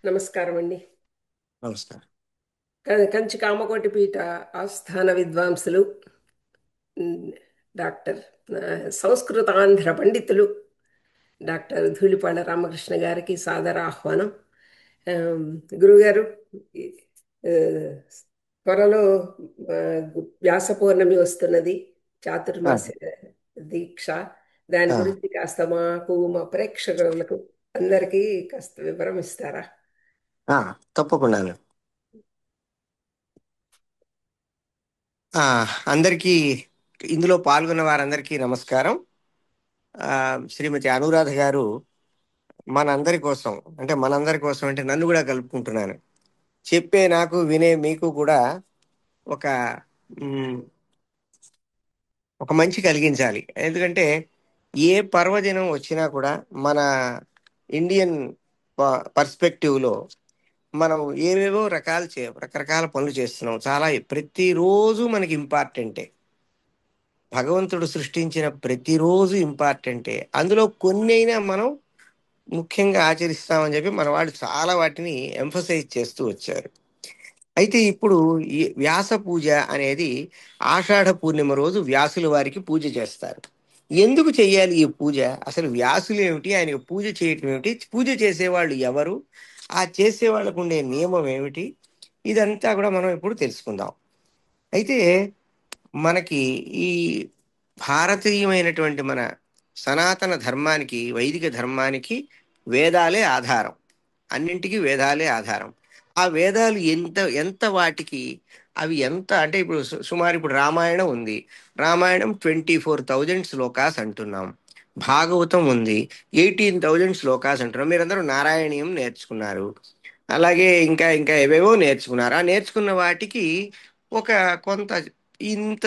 నమస్కారం అండి. నమస్కారం. కంచి కామకోటి పీఠ ఆస్థాన విద్వాంసులు, ఉమ్, డాక్టర్ సంస్కృతాంధ్ర పండితులు డాక్టర్ ధూళిపాళ్ల రామకృష్ణ గారికి సాదర ఆహ్వానం. ఆమ్, గురుగారు, ఈ, ఆ, త్వరలో ఆ, వ్యాస పౌర్ణమి వస్తున్నది, ఆ, చాతుర్మాస దీక్ష. దాని ఆ, గురించి కాస్త మాకు, మా ప్రేక్షకులకు అందరికీ కాస్త వివరం ఇస్తారా? ఆ, తప్పకుండాను. ఆ, అందరికీ, ఇందులో పాల్గొన్న వారందరికీ నమస్కారం. ఆ, శ్రీమతి అనురాధ గారు మనందరి కోసం, అంటే మనందరి కోసం అంటే నన్ను కూడా కలుపుకుంటున్నాను, చెప్పే నాకు వినే మీకు కూడా ఒక మ్, ఒక మంచి కలిగించాలి. ఎందుకంటే ఏ పర్వదినం వచ్చినా కూడా మన ఇండియన్ పర్స్పెక్టివ్లో మనం ఏవేవో రకరకాల పనులు చేస్తున్నాం. చాలా ప్రతిరోజు మనకి ఇంపార్టెంటే. భగవంతుడు సృష్టించిన ప్రతిరోజు ఇంపార్టెంటే. అందులో కొన్ని అయినా మనం ముఖ్యంగా ఆచరిస్తామని చెప్పి మన వాళ్ళు చాలా వాటిని ఎంఫసైజ్ చేస్తూ వచ్చారు. అయితే ఇప్పుడు ఈ వ్యాస పూజ అనేది ఆషాఢ పూర్ణిమ రోజు వ్యాసుల వారికి పూజ చేస్తారు. ఎందుకు చెయ్యాలి ఈ పూజ? అసలు వ్యాసులు ఏమిటి, ఆయనకు పూజ చేయటం ఏమిటి, పూజ చేసేవాళ్ళు ఎవరు, ఆ చేసేవాళ్ళకు ఉండే నియమం ఏమిటి, ఇదంతా కూడా మనం ఇప్పుడు తెలుసుకుందాం. అయితే మనకి ఈ భారతీయమైనటువంటి మన సనాతన ధర్మానికి, వైదిక ధర్మానికి వేదాలే ఆధారం. అన్నింటికీ వేదాలే ఆధారం. ఆ వేదాలు ఎంత ఎంత వాటికి అవి ఎంత అంటే ఇప్పుడు సుమారు ఇప్పుడు రామాయణం ఉంది. రామాయణం 24,000 శ్లోకాస్ అంటున్నాం. భాగవతం ఉంది, 18,000 శ్లోకాస్ అంటున్నాం. మీరందరూ నారాయణీయం నేర్చుకున్నారు, అలాగే ఇంకా ఇంకా ఏవేవో నేర్చుకున్నారు. ఆ నేర్చుకున్న వాటికి ఒక కొంత ఇంత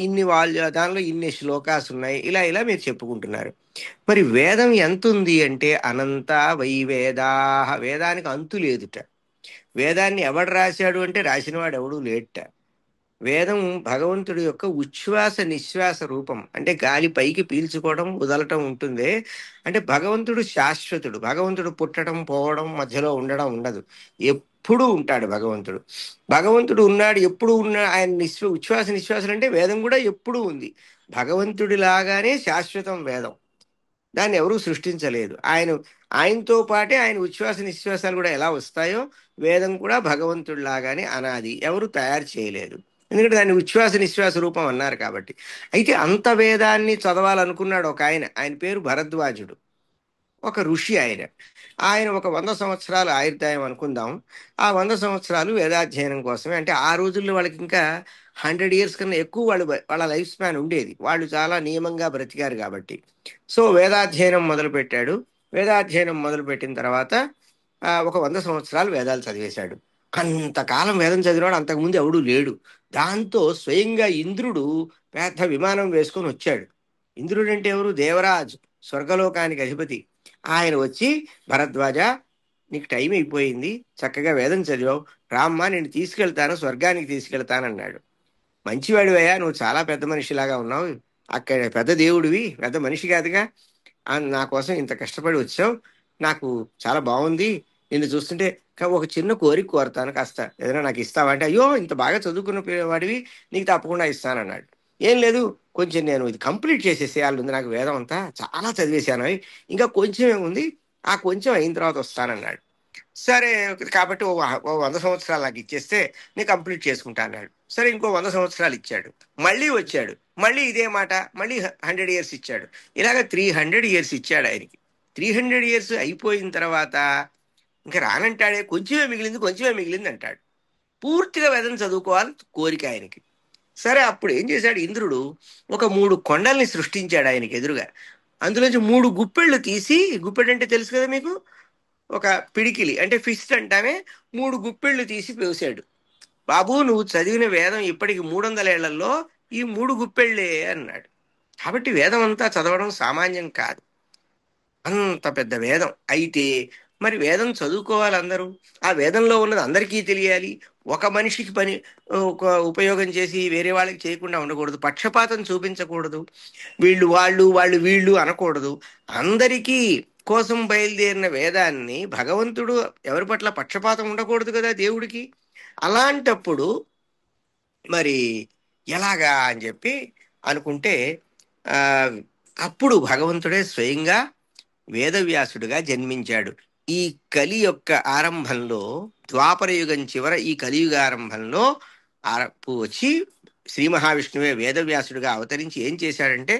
ఇన్ని వాళ్ళు దానిలో ఇన్ని శ్లోకాస్ ఉన్నాయి, ఇలా ఇలా మీరు చెప్పుకుంటున్నారు. మరి వేదం ఎంత ఉంది అంటే అనంత వై వేదా. వేదానికి అంతు లేదుట. వేదాన్ని ఎవడు రాశాడు అంటే రాసినవాడు ఎవడూ లేట. వేదం భగవంతుడి యొక్క ఉచ్ఛ్వాస నిశ్వాస రూపం. అంటే గాలి పైకి పీల్చుకోవడం వదలటం ఉంటుంది. అంటే భగవంతుడు శాశ్వతుడు. భగవంతుడు పుట్టడం పోవడం మధ్యలో ఉండడం ఉండదు. ఎప్పుడూ ఉంటాడు భగవంతుడు. భగవంతుడు ఉన్నాడు, ఎప్పుడు ఉన్నాడు. ఆయన ఉచ్ఛ్వాస నిశ్వాసాలు అంటే వేదం కూడా ఎప్పుడూ ఉంది. భగవంతుడి లాగానే శాశ్వతం వేదం. దాన్ని ఎవరూ సృష్టించలేదు. ఆయనతో పాటే ఆయన ఉచ్ఛ్వాస నిశ్వాసాలు కూడా ఎలా వస్తాయో వేదం కూడా భగవంతుడిలాగానే అనాది, ఎవరు తయారు చేయలేదు. ఎందుకంటే దాన్ని ఉచ్ఛ్వాస నిశ్వాస రూపం అన్నారు కాబట్టి. అయితే అంత వేదాన్ని చదవాలనుకున్నాడు ఒక ఆయన. ఆయన పేరు భరద్వాజుడు. ఒక ఋషి ఆయన. ఆయన ఒక 100 సంవత్సరాలు ఆయుర్దాయం అనుకుందాం. ఆ 100 సంవత్సరాలు వేదాధ్యయనం కోసమే. అంటే ఆ రోజుల్లో వాళ్ళకి ఇంకా 100 years కన్నా ఎక్కువ వాళ్ళ లైఫ్ స్పాన్ ఉండేది. వాళ్ళు చాలా నియమంగా బ్రతికారు కాబట్టి. సో వేదాధ్యయనం మొదలుపెట్టాడు. వేదాధ్యయనం మొదలుపెట్టిన తర్వాత ఒక 100 సంవత్సరాలు వేదాలు చదివేశాడు. అంతకాలం వేదం చదివినాడు అంతకుముందు ఎవడూ లేడు. దాంతో స్వయంగా ఇంద్రుడు పెద్ద విమానం వేసుకొని వచ్చాడు. ఇంద్రుడు అంటే ఎవరు? దేవరాజు, స్వర్గలోకానికి అధిపతి. ఆయన వచ్చి, భరద్వాజ, నీకు టైం అయిపోయింది, చక్కగా వేదం చదివావు, రామ్మా నేను తీసుకెళ్తాను, స్వర్గానికి తీసుకెళ్తానన్నాడు. మంచివాడివయ్యా, నువ్వు చాలా పెద్ద మనిషిలాగా ఉన్నావు, అక్కడ పెద్ద దేవుడివి, పెద్ద మనిషి కాదుగా, నా కోసం ఇంత కష్టపడి వచ్చావు, నాకు చాలా బాగుంది, నిన్ను చూస్తుంటే ఒక చిన్న కోరిక కోరతాను, కాస్త ఏదైనా నాకు ఇస్తావా అంటే, అయ్యో ఇంత బాగా చదువుకున్న వాడివి, నీకు తప్పకుండా ఇస్తానన్నాడు. ఏం లేదు, కొంచెం నేను ఇది కంప్లీట్ చేసేసేయాలి ఉంది, నాకు వేదం అంతా చాలా చదివేశాను, ఇంకా కొంచెమే ఉంది, ఆ కొంచెం అయిన తర్వాత వస్తానన్నాడు. సరే, కాబట్టి ఓ 100 సంవత్సరాలు నాకు ఇచ్చేస్తే నేను కంప్లీట్ చేసుకుంటా అన్నాడు. సరే, ఇంకో 100 సంవత్సరాలు ఇచ్చాడు. మళ్ళీ వచ్చాడు, మళ్ళీ ఇదే మాట, మళ్ళీ 100 years ఇచ్చాడు. ఇలాగ 300 years ఇచ్చాడు ఆయనకి. 300 years అయిపోయిన తర్వాత ఇంకా రానంటాడే, కొంచెమే మిగిలింది, కొంచెమే మిగిలింది అంటాడు. పూర్తిగా వేదం చదువుకోవాలి కోరిక ఆయనకి. సరే, అప్పుడు ఏం చేశాడు ఇంద్రుడు? ఒక 3 కొండల్ని సృష్టించాడు ఆయనకి ఎదురుగా. అందులోంచి 3 గుప్పెళ్ళు తీసి, గుప్పెడు అంటే తెలుసు కదా మీకు, ఒక పిడికిలి అంటే ఫిస్ట్ అంటామే, 3 గుప్పెళ్ళు తీసి పోసాడు. బాబు, నువ్వు చదివిన వేదం ఇప్పటికి 300 ఏళ్లలో ఈ 3 గుప్పెళ్ళే అన్నాడు. కాబట్టి వేదం అంతా చదవడం సామాన్యం కాదు, అంత పెద్ద వేదం. అయితే మరి వేదం చదువుకోవాలి అందరూ, ఆ వేదంలో ఉన్నది అందరికీ తెలియాలి. ఒక మనిషికి ఒక ఉపయోగం చేసి వేరే వాళ్ళకి చేయకుండా ఉండకూడదు, పక్షపాతం చూపించకూడదు, వీళ్ళు వాళ్ళు వాళ్ళు వీళ్ళు అనకూడదు. అందరికీ కోసం బయలుదేరిన వేదాన్ని భగవంతుడు ఎవరి పట్ల పక్షపాతం ఉండకూడదు కదా దేవుడికి. అలాంటప్పుడు మరి ఎలాగా అని చెప్పి అనుకుంటే ఆ అప్పుడు భగవంతుడే స్వయంగా వేదవ్యాసుడిగా జన్మించాడు. ఈ కలి యొక్క ఆరంభంలో, ద్వాపర యుగం చివర ఈ కలియుగ ఆరంభంలో వచ్చి శ్రీ మహావిష్ణువే వేదవ్యాసుడిగా అవతరించి ఏం చేశాడంటే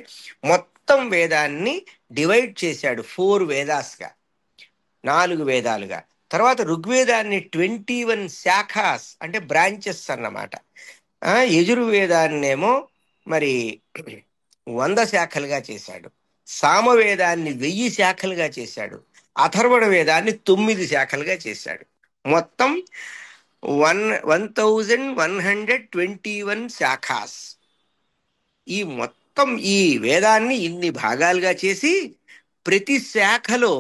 మొత్తం వేదాన్ని డివైడ్ చేశాడు 4 వేదాస్గా, 4 వేదాలుగా. తర్వాత ఋగ్వేదాన్ని 21 శాఖాస్ అంటే బ్రాంచెస్ అన్నమాట. యజుర్వేదాన్నేమో మరి 100 శాఖలుగా చేశాడు. సామవేదాన్ని 1000 శాఖలుగా చేశాడు. అథర్వణ వేదాన్ని 9 శాఖలుగా చేశాడు. మొత్తం 1121 శాఖాస్. ఈ మొత్తం ఈ వేదాన్ని ఇన్ని భాగాలుగా చేసి ప్రతి శాఖలో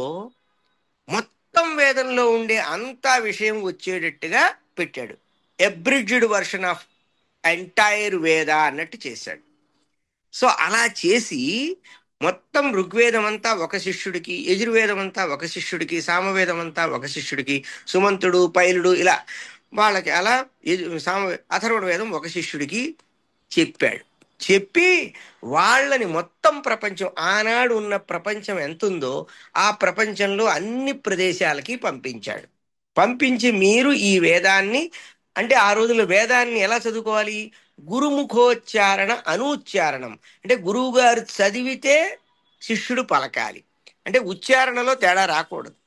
మొత్తం వేదంలో ఉండే అంతా విషయం వచ్చేటట్టుగా పెట్టాడు. అబ్రిడ్జ్డ్ వర్షన్ ఆఫ్ ఎంటైర్ వేద అన్నట్టు చేశాడు. సో అలా చేసి మొత్తం ఋగ్వేదం అంతా ఒక శిష్యుడికి, యజుర్వేదం అంతా ఒక శిష్యుడికి, సామవేదం అంతా ఒక శిష్యుడికి, సుమంతుడు, పైలుడు ఇలా వాళ్ళకి అలా అథర్వణ వేదం ఒక శిష్యుడికి చెప్పాడు. చెప్పి వాళ్ళని మొత్తం ప్రపంచం, ఆనాడు ఉన్న ప్రపంచం ఎంతుందో ఆ ప్రపంచంలో అన్ని ప్రదేశాలకి పంపించాడు. పంపించి మీరు ఈ వేదాన్ని, అంటే ఆ రోజుల్లో వేదాన్ని ఎలా చదువుకోవాలి? గురుముఖోచ్చారణ అనూచ్చారణం. అంటే గురువు గారు చదివితే శిష్యుడు పలకాలి. అంటే ఉచ్చారణలో తేడా రాకూడదు,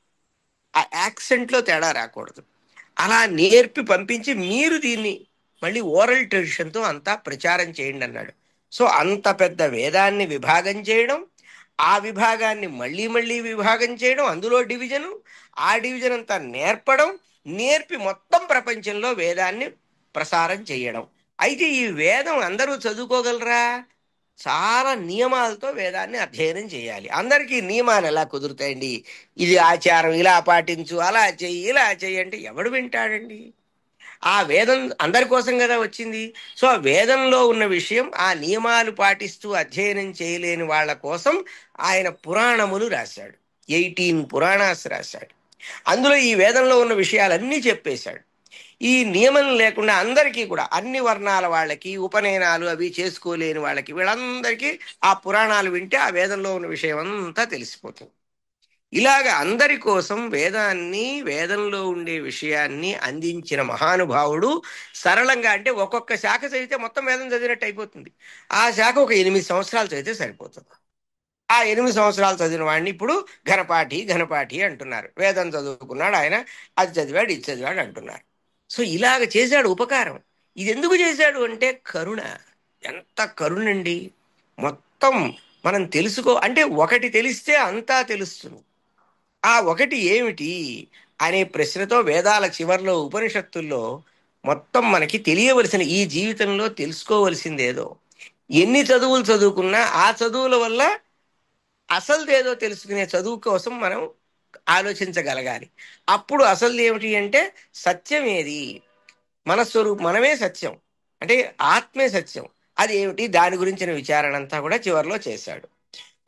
ఆ యాక్సెంట్లో తేడా రాకూడదు. అలా నేర్పి పంపించి మీరు దీన్ని మళ్ళీ ఓరల్ ట్రెడిషన్తో అంతా ప్రచారం చేయండి అన్నాడు. సో అంత పెద్ద వేదాన్ని విభాగం చేయడం, ఆ విభాగాన్ని మళ్ళీ మళ్ళీ విభాగం చేయడం, అందులో డివిజను, ఆ డివిజన్ అంతా నేర్పడం, నేర్పి మొత్తం ప్రపంచంలో వేదాన్ని ప్రసారం చేయడం. అయితే ఈ వేదం అందరూ చదువుకోగలరా? చాలా నియమాలతో వేదాన్ని అధ్యయనం చేయాలి. అందరికీ నియమాలు ఎలా కుదురుతాయండి? ఇది ఆచారం, ఇలా పాటించు, అలా చెయ్యి, ఇలా చెయ్యి అంటే ఎవడు వింటాడండి? ఆ వేదం అందరి కోసం కదా వచ్చింది. సో ఆ వేదంలో ఉన్న విషయం ఆ నియమాలు పాటిస్తూ అధ్యయనం చేయలేని వాళ్ళ కోసం ఆయన పురాణములు రాశాడు. 18 పురాణాస్ రాశాడు. అందులో ఈ వేదంలో ఉన్న విషయాలన్నీ చెప్పేశాడు. ఈ నియమం లేకుండా అందరికీ కూడా, అన్ని వర్ణాల వాళ్ళకి, ఉపనయనాలు అవి చేసుకోలేని వాళ్ళకి, వీళ్ళందరికీ ఆ పురాణాలు వింటే ఆ వేదంలో ఉన్న విషయం అంతా తెలిసిపోతుంది. ఇలాగ అందరి కోసం వేదాన్ని, వేదంలో ఉండే విషయాన్ని అందించిన మహానుభావుడు. సరళంగా అంటే ఒక్కొక్క శాఖ చదివితే మొత్తం వేదం చదివినట్టు అయిపోతుంది. ఆ శాఖ ఒక 8 సంవత్సరాలు చదివితే సరిపోతుంది. ఆ 8 సంవత్సరాలు చదివిన వాడిని ఇప్పుడు ఘనపాఠి ఘనపాఠి అంటున్నారు. వేదం చదువుకున్నాడు ఆయన, అది చదివాడు, ఇది చదివాడు అంటున్నారు. సో ఇలాగ చేశాడు ఉపకారం. ఇది ఎందుకు చేశాడు అంటే కరుణ. ఎంత కరుణండి! మొత్తం మనం తెలుసుకో అంటే ఒకటి తెలిస్తే అంతా తెలుస్తుంది. ఆ ఒకటి ఏమిటి అనే ప్రశ్నతో వేదాల చివర్లో, ఉపనిషత్తుల్లో మొత్తం మనకి తెలియవలసిన, ఈ జీవితంలో తెలుసుకోవలసిందేదో, ఎన్ని చదువులు చదువుకున్నా ఆ చదువుల వల్ల అసలుదేదో తెలుసుకునే చదువు కోసం మనం ఆలోచించగలగాలి. అప్పుడు అసలు ఏమిటి అంటే సత్యం ఏది, మన స్వరూపం, మనమే సత్యం, అంటే ఆత్మే సత్యం, అది ఏమిటి, దాని గురించిన విచారణ అంతా కూడా చివరిలో చేశాడు.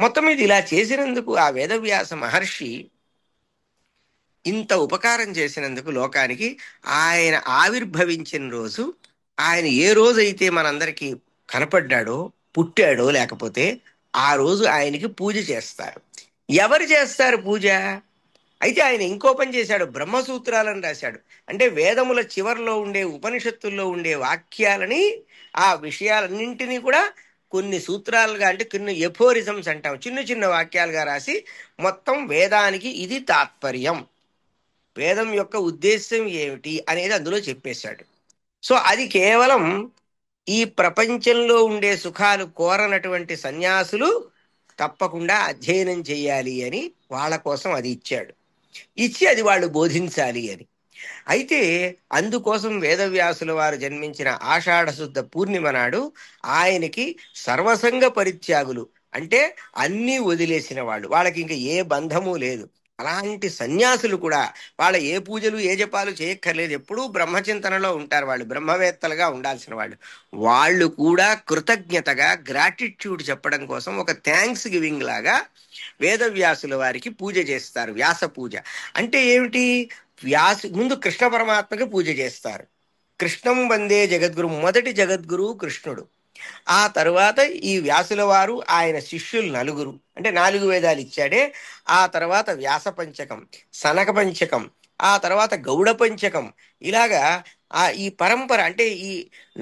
మొత్తం ఇది ఇలా చేసినందుకు ఆ వేదవ్యాస మహర్షి ఇంత ఉపకారం చేసినందుకు లోకానికి, ఆయన ఆవిర్భవించిన రోజు, ఆయన ఏ రోజైతే మనందరికీ కనపడ్డాడో, పుట్టాడో, లేకపోతే ఆ రోజు ఆయనకి పూజ చేస్తారు. ఎవరు చేస్తారు పూజ? అయితే ఆయన ఇంకో పని చేశాడు, బ్రహ్మసూత్రాలను రాశాడు. అంటే వేదముల చివర్లో ఉండే, ఉపనిషత్తుల్లో ఉండే వాక్యాలని, ఆ విషయాలన్నింటినీ కూడా కొన్ని సూత్రాలుగా, అంటే కొన్ని ఎఫోరిజమ్స్ అంటాం, చిన్న చిన్న వాక్యాలుగా రాసి మొత్తం వేదానికి ఇది తాత్పర్యం, వేదం యొక్క ఉద్దేశం ఏమిటి అనేది అందులో చెప్పేశాడు. సో అది కేవలం ఈ ప్రపంచంలో ఉండే సుఖాలు కోరనటువంటి సన్యాసులు తప్పకుండా అధ్యయనం చేయాలి అని వాళ్ళ కోసం అది ఇచ్చాడు. ఇచ్చి అది వాళ్ళు బోధించాలి అని. అయితే అందుకోసం వేదవ్యాసుల వారు జన్మించిన ఆషాఢ శుద్ధ పూర్ణిమ నాడు ఆయనకి సర్వసంగ పరిత్యాగులు, అంటే అన్నీ వదిలేసిన వాళ్ళు, వాళ్ళకి ఇంకా ఏ బంధము లేదు, అలాంటి సన్యాసులు కూడా వాళ్ళ ఏ పూజలు ఏ జపాలు చేయక్కర్లేదు, ఎప్పుడూ బ్రహ్మచింతనలో ఉంటారు, వాళ్ళు బ్రహ్మవేత్తలుగా ఉండాల్సిన వాళ్ళు. వాళ్ళు కూడా కృతజ్ఞతగా గ్రాటిట్యూడ్ చెప్పడం కోసం ఒక థ్యాంక్స్ గివింగ్ లాగా వేదవ్యాసుల వారికి పూజ చేస్తారు. వ్యాస పూజ అంటే ఏమిటి? ముందు కృష్ణ పరమాత్మకి పూజ చేస్తారు. కృష్ణం వందే జగద్గురు, మొదటి జగద్గురువు కృష్ణుడు. ఆ తరువాత ఈ వ్యాసుల వారు ఆయన శిష్యులు నలుగురు, అంటే 4 వేదాలు ఇచ్చాడే. ఆ తర్వాత వ్యాస పంచకం, సనక పంచకం, ఆ తర్వాత గౌడ పంచకం. ఇలాగా ఈ పరంపర అంటే ఈ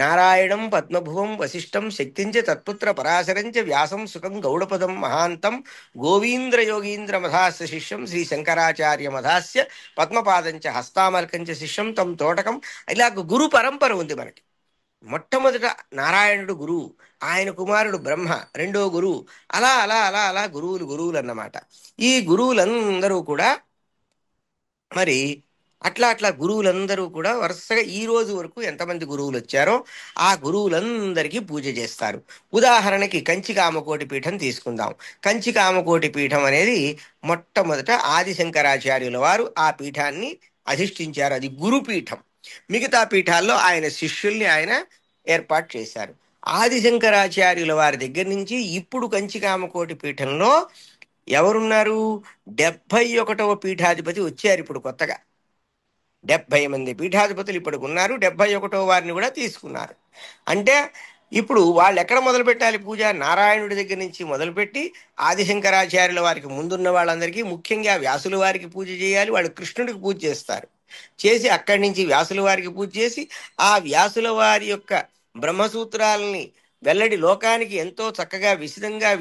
నారాయణం పద్మభువం వశిష్టం శక్తించ తత్పుత్ర పరాశరంచ వ్యాసం సుఖం గౌడపదం మహాంతం గోవీంద్ర యోగీంద్ర మధాస్య శిష్యం శ్రీ శంకరాచార్య మధాస్య పద్మపాదంచ హస్తామల్కంచ శిష్యం తం తోటకం. ఇలా గురు పరంపర ఉంది మనకి. మొట్టమొదట నారాయణుడు గురువు, ఆయన కుమారుడు బ్రహ్మ రెండో గురువు, అలా అలా అలా అలా గురువులు అన్నమాట. ఈ గురువులందరూ కూడా మరి అట్లా అట్లా గురువులందరూ కూడా వరుసగా ఈ రోజు వరకు ఎంతమంది గురువులు వచ్చారో ఆ గురువులందరికీ పూజ చేస్తారు. ఉదాహరణకి కంచి కామకోటి పీఠం తీసుకుందాం. కంచి కామకోటి పీఠం అనేది మొట్టమొదట ఆదిశంకరాచార్యుల వారు ఆ పీఠాన్ని అధిష్ఠించారు. అది గురుపీఠం. మిగతా పీఠాల్లో ఆయన శిష్యుల్ని ఆయన ఏర్పాటు చేశారు. ఆదిశంకరాచార్యుల వారి దగ్గర నుంచి ఇప్పుడు కంచి కామకోటి పీఠంలో ఎవరున్నారు? 71వ పీఠాధిపతి వచ్చారు ఇప్పుడు కొత్తగా. 70 మంది పీఠాధిపతులు ఇప్పటికి ఉన్నారు. 71వ వారిని కూడా తీసుకున్నారు. అంటే ఇప్పుడు వాళ్ళు ఎక్కడ మొదలు పెట్టాలి పూజ? నారాయణుడి దగ్గర నుంచి మొదలుపెట్టి ఆదిశంకరాచార్యుల వారికి ముందున్న వాళ్ళందరికీ, ముఖ్యంగా వ్యాసుల వారికి పూజ చేయాలి. వాళ్ళు కృష్ణుడికి పూజ చేస్తారు. చేసి అక్కడి నుంచి వ్యాసుల వారికి పూజ చేసి ఆ వ్యాసుల వారి యొక్క బ్రహ్మసూత్రాలని వెల్లడి లోకానికి ఎంతో చక్కగా విశదంగా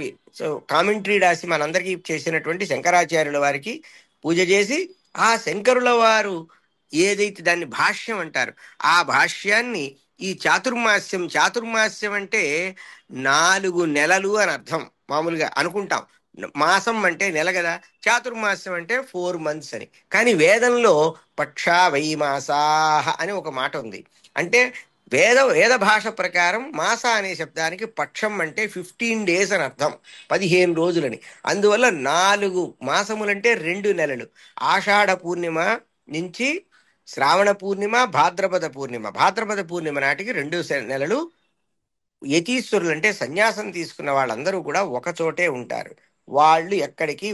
కామెంటరీ రాసి మనందరికీ చేసినటువంటి శంకరాచార్యుల వారికి పూజ చేసి ఆ శంకరుల వారు ఏదైతే దాన్ని భాష్యం అంటారు, ఆ భాష్యాన్ని ఈ చాతుర్మాస్యం అంటే 4 నెలలు అని అర్థం. మామూలుగా అనుకుంటాం మాసం అంటే నెల కదా, చాతుర్మాస్యం అంటే 4 months అని. కానీ వేదంలో పక్షా వైమాసాహ అని ఒక మాట ఉంది. అంటే వేద భాష ప్రకారం మాస అనే శబ్దానికి పక్షం అంటే 15 days అని అర్థం, 15 రోజులని. అందువల్ల 4 మాసములంటే 2 నెలలు. ఆషాఢ పూర్ణిమ నుంచి శ్రావణ పూర్ణిమ, భాద్రపద పూర్ణిమ నాటికి 2 నెలలు యతీశ్వరులు అంటే సన్యాసం తీసుకున్న వాళ్ళందరూ కూడా ఒక చోటే ఉంటారు. వాళ్ళు ఎక్కడికి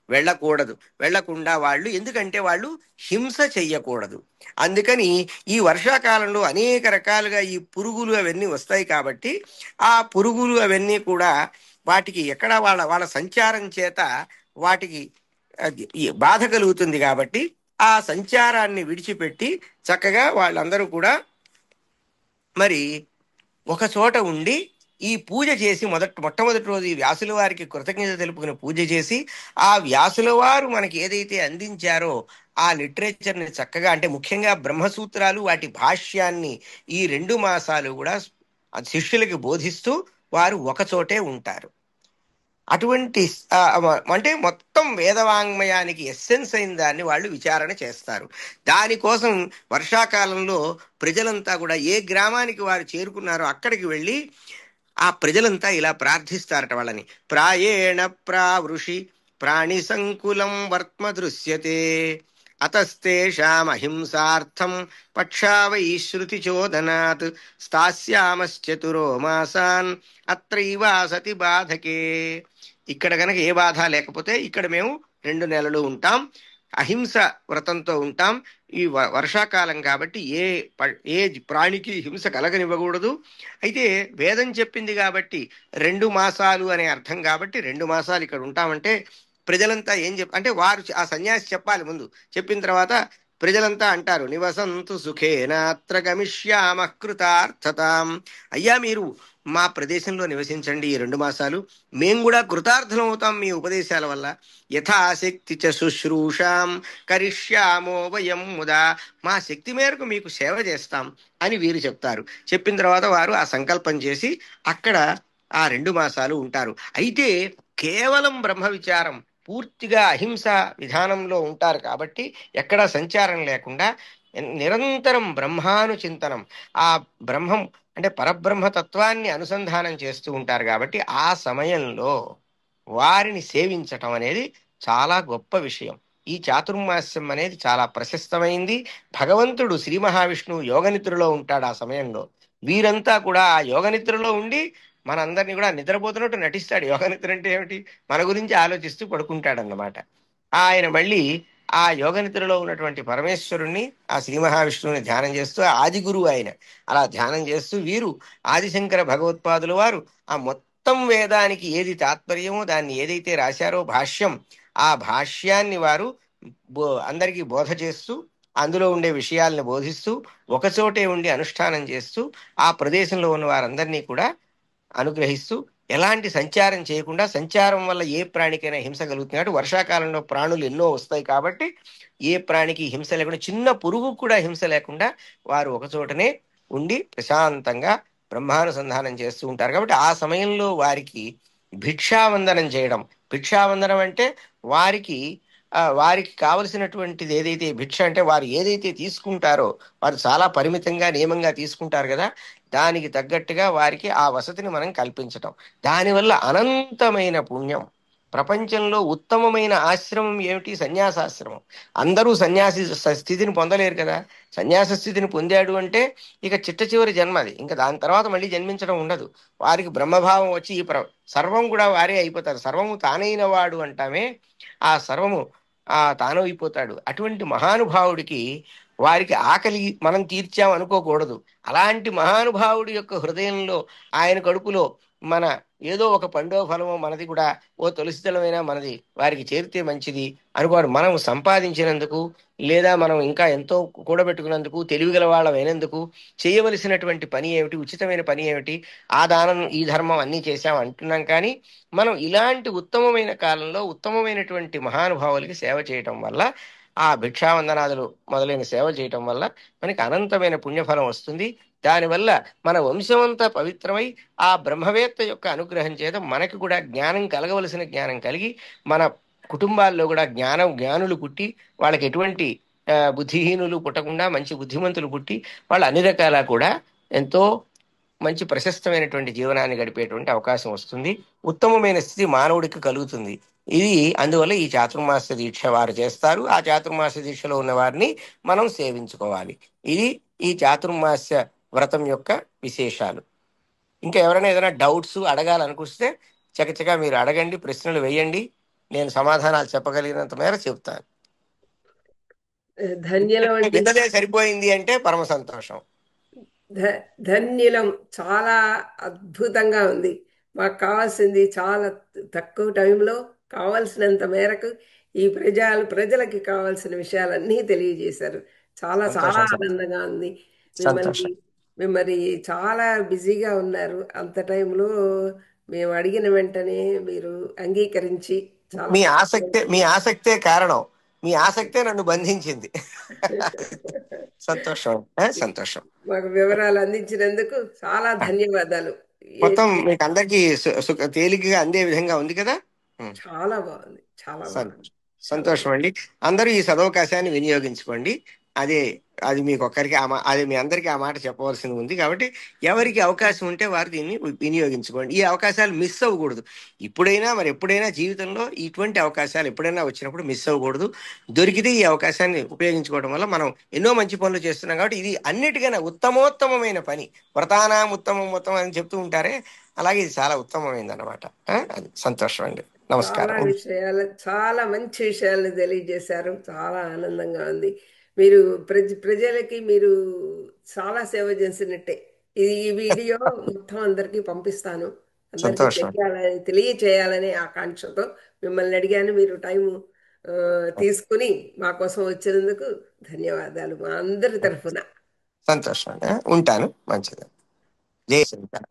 వెళ్ళకూడదు. వెళ్ళకుండా వాళ్ళు, ఎందుకంటే వాళ్ళు హింస చెయ్యకూడదు. అందుకని ఈ వర్షాకాలంలో అనేక రకాలుగా ఈ పురుగులు అవన్నీ వస్తాయి. కాబట్టి ఆ పురుగులు అవన్నీ కూడా వాటికి ఎక్కడ వాళ్ళ సంచారం చేత వాటికి ఈ బాధ కలుగుతుంది. కాబట్టి ఆ సంచారాన్ని విడిచిపెట్టి చక్కగా వాళ్ళందరూ కూడా మరి ఒక చోట ఉండి ఈ పూజ చేసి మొట్టమొదటి రోజు ఈ వ్యాసుల వారికి కృతజ్ఞత తెలుపుకుని పూజ చేసి ఆ వ్యాసుల వారు మనకి ఏదైతే అందించారో ఆ లిటరేచర్ని చక్కగా, అంటే ముఖ్యంగా బ్రహ్మసూత్రాలు వాటి భాష్యాన్ని ఈ 2 మాసాలు కూడా శిష్యులకి బోధిస్తూ వారు ఒకచోటే ఉంటారు. అటువంటి అంటే మొత్తం వేదవాంగ్మయానికి ఎస్సెన్స్ అయిన దాన్ని వాళ్ళు విచారణ చేస్తారు. దానికోసం వర్షాకాలంలో ప్రజలంతా కూడా ఏ గ్రామానికి వారు చేరుకున్నారో అక్కడికి వెళ్ళి ఆ ప్రజలంతా ఇలా ప్రార్థిస్తారట వాళ్ళని. ప్రాయేణ ప్రావృషి ప్రాణి సంకులం వర్త్మ దృశ్యతే అతస్తేషామహింసార్థం పక్షావై శృతి చోదనాత్ స్థాస్యామశ్చతురో మాసాన్ అత్రైవ సతి బాధకే. ఇక్కడ గనక ఏ బాధ లేకపోతే ఇక్కడ మేము 2 నెలలు ఉంటాం, అహింస వ్రతంతో ఉంటాం. ఈ వర్షాకాలం కాబట్టి ఏ ప్రాణికి హింస కలగనివ్వకూడదు. అయితే వేదం చెప్పింది కాబట్టి 2 మాసాలు అనే అర్థం కాబట్టి 2 మాసాలు ఇక్కడ ఉంటామంటే ప్రజలంతా అంటే వారు ఆ సన్యాసి చెప్పాలి ముందు. చెప్పిన తర్వాత ప్రజలంతా అంటారు, నివసంతు సుఖేనాత్ర గమిష్యామ కృతార్థతాం. అయ్యా మీరు మా ప్రదేశంలో నివసించండి ఈ 2 మాసాలు, మేము కూడా కృతార్థం అవుతాం మీ ఉపదేశాల వల్ల. యథాశక్తి చ శుశ్రూషాం కరిష్యామో వయం ముదా, మా శక్తి మేరకు మీకు సేవ చేస్తాం అని వీరు చెప్తారు. చెప్పిన తర్వాత వారు ఆ సంకల్పం చేసి అక్కడ ఆ 2 మాసాలు ఉంటారు. అయితే కేవలం బ్రహ్మ విచారం, పూర్తిగా అహింస విధానంలో ఉంటారు కాబట్టి ఎక్కడా సంచారం లేకుండా నిరంతరం బ్రహ్మానుచింతనం, ఆ బ్రహ్మం అంటే పరబ్రహ్మతత్వాన్ని అనుసంధానం చేస్తూ ఉంటారు. కాబట్టి ఆ సమయంలో వారిని సేవించటం అనేది చాలా గొప్ప విషయం. ఈ చాతుర్మాస్యం అనేది చాలా ప్రశస్తమైంది. భగవంతుడు శ్రీ మహావిష్ణువు యోగనిద్రలో ఉంటాడు ఆ సమయంలో. వీరంతా కూడా ఆ యోగనిద్రలో ఉండి మనందరినీ కూడా నిద్రపోతున్నట్టు నటిస్తాడు. యోగనిద్ర అంటే ఏమిటి? మన గురించి ఆలోచిస్తూ పడుకుంటాడన్నమాట. ఆయన మళ్ళీ ఆ యోగనిద్రలో ఉన్నటువంటి పరమేశ్వరుణ్ణి, ఆ శ్రీ మహావిష్ణువుని ధ్యానం చేస్తూ, ఆది గురువు ఆయన, అలా ధ్యానం చేస్తూ వీరు ఆదిశంకర భగవత్పాదుల వారు ఆ మొత్తం వేదానికి ఏది తాత్పర్యమో దాన్ని ఏదైతే రాశారో భాష్యం, ఆ భాష్యాన్ని వారు అందరికీ బోధ చేస్తూ, అందులో ఉండే విషయాలను బోధిస్తూ, ఒకచోటే ఉండి అనుష్ఠానం చేస్తూ, ఆ ప్రదేశంలో ఉన్న వారందరినీ కూడా అనుగ్రహిస్తూ, ఎలాంటి సంచారం చేయకుండా, సంచారం వల్ల ఏ ప్రాణికైనా హింస కలుగుతుంది కాబట్టి వర్షాకాలంలో ప్రాణులు ఎన్నో వస్తాయి కాబట్టి ఏ ప్రాణికి హింస లేకుండా, చిన్న పురుగు కూడా హింస లేకుండా వారు ఒకచోటనే ఉండి ప్రశాంతంగా బ్రహ్మానుసంధానం చేస్తూ ఉంటారు. కాబట్టి ఆ సమయంలో వారికి భిక్షావందనం చేయడం. భిక్షావందనం అంటే వారికి వారికి కావలసినటువంటిది ఏదైతే భిక్ష అంటే వారు ఏదైతే తీసుకుంటారో, వారు చాలా పరిమితంగా నియమంగా తీసుకుంటారు కదా, దానికి తగ్గట్టుగా వారికి ఆ వసతిని మనం కల్పించటం. దానివల్ల అనంతమైన పుణ్యం. ప్రపంచంలో ఉత్తమమైన ఆశ్రమం ఏమిటి? సన్యాసాశ్రమం. అందరూ సన్యాసి స్థితిని పొందలేరు కదా. సన్యాస స్థితిని పొందాడు అంటే ఇక చిట్ట చివరి జన్మ అది. ఇంకా దాని తర్వాత మళ్ళీ జన్మించడం ఉండదు. వారికి బ్రహ్మభావం వచ్చి సర్వం కూడా వారే అయిపోతారు. సర్వము తానైన వాడు అంటామే, ఆ సర్వము తాను అయిపోతాడు. అటువంటి మహానుభావుడికి వారికి ఆకలి మనం తీర్చాం అనుకోకూడదు. అలాంటి మహానుభావుడి యొక్క హృదయంలో, ఆయన కడుపులో మన ఏదో ఒక పండో ఫలమో మనది కూడా, ఓ తులసి దళమైనా మనది వారికి చేరితే మంచిది అనుకోరు. మనం సంపాదించినందుకు, లేదా మనం ఇంకా ఎంతో కూడబెట్టుకున్నందుకు, తెలివిగల వాళ్ళమైనందుకు చేయవలసినటువంటి పని ఏమిటి? ఉచితమైన పని ఏమిటి? ఆ దానం ఈ ధర్మం అన్నీ చేశాం అంటున్నాం. కానీ మనం ఇలాంటి ఉత్తమమైన కాలంలో ఉత్తమమైనటువంటి మహానుభావులకి సేవ చేయటం వల్ల, ఆ భిక్షావందనాదులు మొదలైన సేవ చేయటం వల్ల మనకి అనంతమైన పుణ్యఫలం వస్తుంది. దానివల్ల మన వంశమంతా పవిత్రమై ఆ బ్రహ్మవేత్త యొక్క అనుగ్రహం చేత మనకి కూడా జ్ఞానం కలగవలసిన జ్ఞానం కలిగి, మన కుటుంబాల్లో కూడా జ్ఞానులు పుట్టి, వాళ్ళకి ఎటువంటి బుద్ధిహీనులు పుట్టకుండా మంచి బుద్ధిమంతులు పుట్టి, వాళ్ళు అన్ని రకాల కూడా ఎంతో మంచి ప్రశస్తమైనటువంటి జీవనాన్ని గడిపేటువంటి అవకాశం వస్తుంది. ఉత్తమమైన స్థితి మానవుడికి కలుగుతుంది. ఇది అందువల్ల ఈ చాతుర్మాస దీక్ష వారు చేస్తారు. ఆ చాతుర్మాస దీక్షలో ఉన్న వారిని మనం సేవించుకోవాలి. ఇది ఈ చాతుర్మాస వ్రతం యొక్క విశేషాలు. ఇంకా ఎవరైనా ఏదైనా డౌట్స్ అడగాలనుకొస్తే చకచకా మీరు అడగండి, ప్రశ్నలు వేయండి. నేను సమాధానాలు చెప్పగలిగినంత మేర చెప్తాను. ధన్యులం అండి. విన్నదే సరిపోయింది అంటే పరమ సంతోషం. ధన్యులం. చాలా అద్భుతంగా ఉంది. మాకు కావాల్సింది చాలా తక్కువ టైంలో కావాల్సినంత మేరకు ఈ ప్రజలకి కావాల్సిన విషయాలన్నీ తెలియజేశారు. చాలా చాలా సంతోషం సార్. ఆనందంగా ఉంది. మిమ్మల్ని సంతోషం. మిమ్మల్ని చాలా బిజీగా ఉన్నారు. అంత టైంలో మేము అడిగిన వెంటనే మీరు అంగీకరించి చాలా మీ ఆసక్తే కారణం. మీ ఆసక్తే నన్ను బంధించింది. సంతోషం. సంతోషం. మాకు వివరాలు అందించినందుకు చాలా ధన్యవాదాలు. మొత్తం మీకు అందరికీ తేలికగా అందే విధంగా ఉంది కదా. చాలా బాగుంది. చాలా బాగుంది. చాలా సంతోషం అండి. అందరూ ఈ సదవకాశాన్ని వినియోగించుకోండి. అదే అది మీకు ఒక్కరికి అది మీ అందరికీ ఆ మాట చెప్పవలసింది ఉంది. కాబట్టి ఎవరికి అవకాశం ఉంటే వారు దీన్ని వినియోగించుకోండి. ఈ అవకాశాలు మిస్ అవ్వకూడదు. ఇప్పుడైనా మరి ఎప్పుడైనా జీవితంలో ఇటువంటి అవకాశాలు ఎప్పుడైనా వచ్చినప్పుడు మిస్ అవ్వకూడదు. దొరికితే ఈ అవకాశాన్ని ఉపయోగించుకోవడం వల్ల మనం ఎన్నో మంచి పనులు చేస్తున్నాం. కాబట్టి ఇది అన్నిటికన్నా ఉత్తమోత్తమైన పని. వ్రతానాం ఉత్తమం అని చెప్తూ ఉంటారే, అలాగే ఇది చాలా ఉత్తమమైంది అనమాట. అది సంతోషం అండి. చాలా నమస్కారం. విషయాలు, చాలా మంచి విషయాలు తెలియజేశారు. చాలా ఆనందంగా ఉంది. మీరు ప్రజలకి మీరు చాలా సేవ చేసినట్టే. ఈ వీడియో మొత్తం అందరికీ పంపిస్తాను. అందరికీ సంతోషం. తెలియచేయాలనే ఆకాంక్షతో మిమ్మల్ని అడిగాను. మీరు టైము తీసుకుని మా కోసం వచ్చినందుకు ధన్యవాదాలు మా అందరి తరఫున. సంతోషం. ఉంటాను. మంచిది. జై శ్రీరామ్.